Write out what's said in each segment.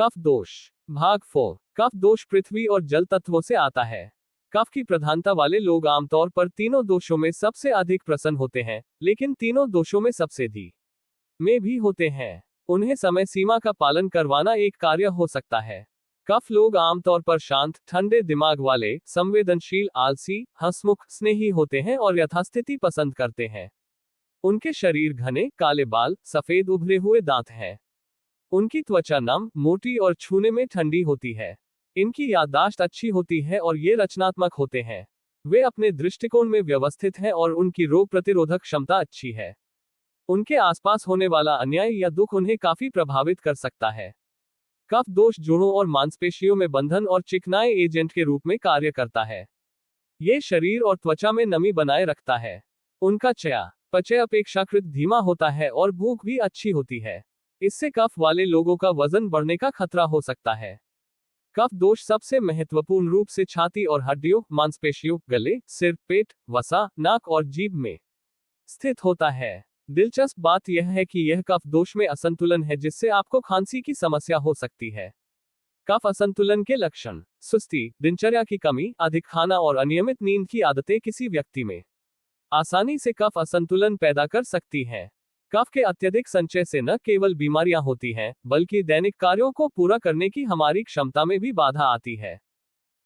कफ दोष। भाग 4। कफ दोष पृथ्वी और जल तत्वों से आता है। कफ की प्रधानता वाले लोग आमतौर पर तीनों दोषों में सबसे अधिक प्रसन्न होते हैं, लेकिन तीनों दोषों में सबसे अधिक में भी होते हैं। उन्हें समय सीमा का पालन करवाना एक कार्य हो सकता है। कफ लोग आमतौर पर शांत, ठंडे दिमाग वाले, संवेदनशील, आलसी, हंसमुख, स्नेही होते हैं और यथास्थिति पसंद करते हैं। उनके शरीर घने, काले बाल, सफेद उभरे हुए दांत हैं। उनकी त्वचा नम, मोटी और छूने में ठंडी होती है। इनकी याददाश्त अच्छी होती है और ये रचनात्मक होते हैं। वे अपने दृष्टिकोण में व्यवस्थित हैं और उनकी रोग प्रतिरोधक क्षमता अच्छी है। उनके आसपास होने वाला अन्याय या दुख उन्हें काफी प्रभावित कर सकता है। कफ दोष जोड़ों और मांसपेशियों में बंधन और चिकनाए एजेंट के रूप में कार्य करता है। ये शरीर और त्वचा में नमी बनाए रखता है। उनका चयापचय अपेक्षाकृत धीमा होता है और भूख भी अच्छी होती है। इससे कफ वाले लोगों का वजन बढ़ने का खतरा हो सकता है। कफ दोष सबसे महत्वपूर्ण रूप से छाती और हड्डियों, मांसपेशियों, गले, सिर, पेट, वसा, नाक और जीभ में स्थित होता है। दिलचस्प बात यह है कि यह कफ दोष में असंतुलन है, जिससे आपको खांसी की समस्या हो सकती है। कफ असंतुलन के लक्षण: सुस्ती, दिनचर्या की कमी, अधिक खाना और अनियमित नींद की आदतें किसी व्यक्ति में आसानी से कफ असंतुलन पैदा कर सकती हैं। कफ के अत्यधिक संचय से न केवल बीमारियां होती हैं, बल्कि दैनिक कार्यों को पूरा करने की हमारी क्षमता में भी बाधा आती है।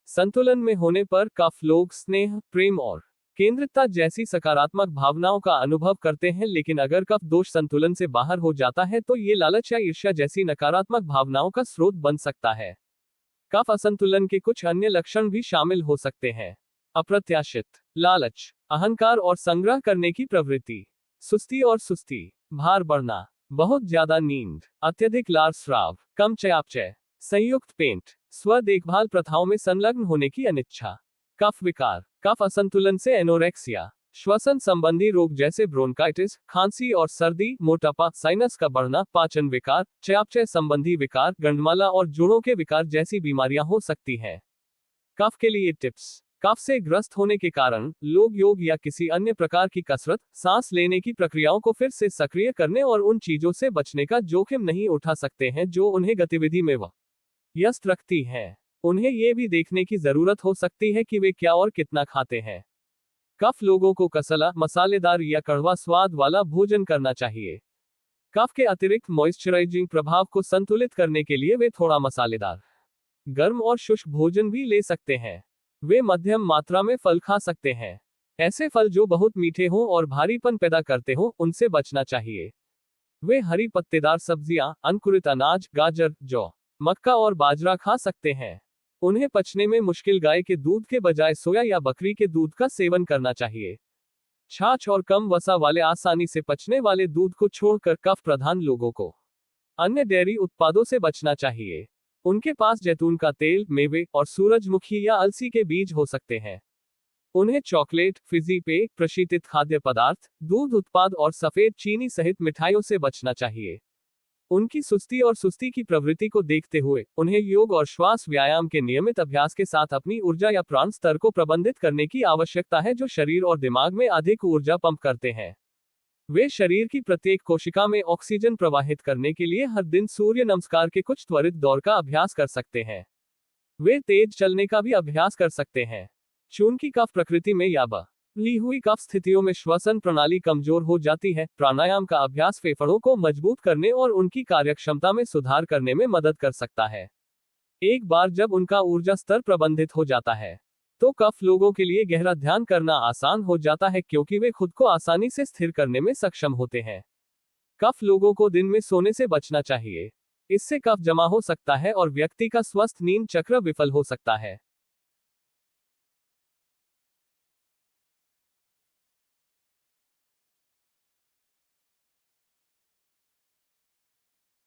संतुलन में होने पर कफ लोग स्नेह, प्रेम और केंद्रितता जैसी सकारात्मक भावनाओं का अनुभव करते हैं, लेकिन अगर कफ दोष संतुलन से बाहर हो जाता है तो ये लालच या ईर्ष्या जैसी नकारात्मक भावनाओं का स्रोत बन सकता है। कफ असंतुलन के कुछ अन्य लक्षण भी शामिल हो सकते हैं: अप्रत्याशित लालच, अहंकार और संग्रह करने की प्रवृत्ति, सुस्ती और सुस्ती, भार बढ़ना, बहुत ज्यादा नींद, अत्यधिक लार स्राव, कम चयापचय, संयुक्त पेट, स्व देखभाल प्रथाओं में संलग्न होने की अनिच्छा। कफ विकार: कफ असंतुलन से एनोरेक्सिया, श्वसन संबंधी रोग जैसे ब्रोंकाइटिस, खांसी और सर्दी, मोटापा, साइनस का बढ़ना, पाचन विकार, चयापचय संबंधी विकार, गंडमाला और जोड़ों के विकार जैसी बीमारियां हो सकती हैं। कफ के लिए टिप्स: कफ से ग्रस्त होने के कारण लोग योग या किसी अन्य प्रकार की कसरत, सांस लेने की प्रक्रियाओं को फिर से सक्रिय करने और उन चीजों से बचने का जोखिम नहीं उठा सकते हैं जो उन्हें गतिविधि में व्यस्त रखती हैं। उन्हें ये भी देखने की जरूरत हो सकती है कि वे क्या और कितना खाते हैं। कफ लोगों को कसला, मसालेदार या कड़वा स्वाद वाला भोजन करना चाहिए। कफ के अतिरिक्त मॉइस्चराइजिंग प्रभाव को संतुलित करने के लिए वे थोड़ा मसालेदार, गर्म और शुष्क भोजन भी ले सकते हैं। वे मध्यम मात्रा में फल खा सकते हैं। ऐसे फल जो बहुत मीठे हों और भारीपन पैदा करते हों, उनसे बचना चाहिए। वे हरी पत्तेदार सब्जियां, अंकुरित अनाज, गाजर, जौ, मक्का और बाजरा खा सकते हैं। उन्हें पचने में मुश्किल गाय के दूध के बजाय सोया या बकरी के दूध का सेवन करना चाहिए। छाछ और कम वसा वाले आसानी से पचने वाले दूध को छोड़कर कफ प्रधान लोगों को अन्य डेयरी उत्पादों से बचना चाहिए। उनके पास जैतून का तेल, मेवे और सूरजमुखी या अलसी के बीज हो सकते हैं। उन्हें चॉकलेट, फिजी पेय, प्रशीतित खाद्य पदार्थ, दूध उत्पाद और सफेद चीनी सहित मिठाइयों से बचना चाहिए। उनकी सुस्ती और सुस्ती की प्रवृत्ति को देखते हुए उन्हें योग और श्वास व्यायाम के नियमित अभ्यास के साथ अपनी ऊर्जा या प्राण स्तर को प्रबंधित करने की आवश्यकता है, जो शरीर और दिमाग में अधिक ऊर्जा पंप करते हैं। वे शरीर की प्रत्येक कोशिका में ऑक्सीजन प्रवाहित करने के लिए हर दिन सूर्य नमस्कार के कुछ त्वरित दौर का अभ्यास कर सकते हैं। वे तेज चलने का भी अभ्यास कर सकते हैं। चूंकि कफ प्रकृति में या ली हुई कफ स्थितियों में श्वसन प्रणाली कमजोर हो जाती है, प्राणायाम का अभ्यास फेफड़ों को मजबूत करने और उनकी कार्यक्षमता में सुधार करने में मदद कर सकता है। एक बार जब उनका ऊर्जा स्तर प्रबंधित हो जाता है, तो कफ लोगों के लिए गहरा ध्यान करना आसान हो जाता है, क्योंकि वे खुद को आसानी से स्थिर करने में सक्षम होते हैं। कफ लोगों को दिन में सोने से बचना चाहिए। इससे कफ जमा हो सकता है और व्यक्ति का स्वस्थ नींद चक्र विफल हो सकता है।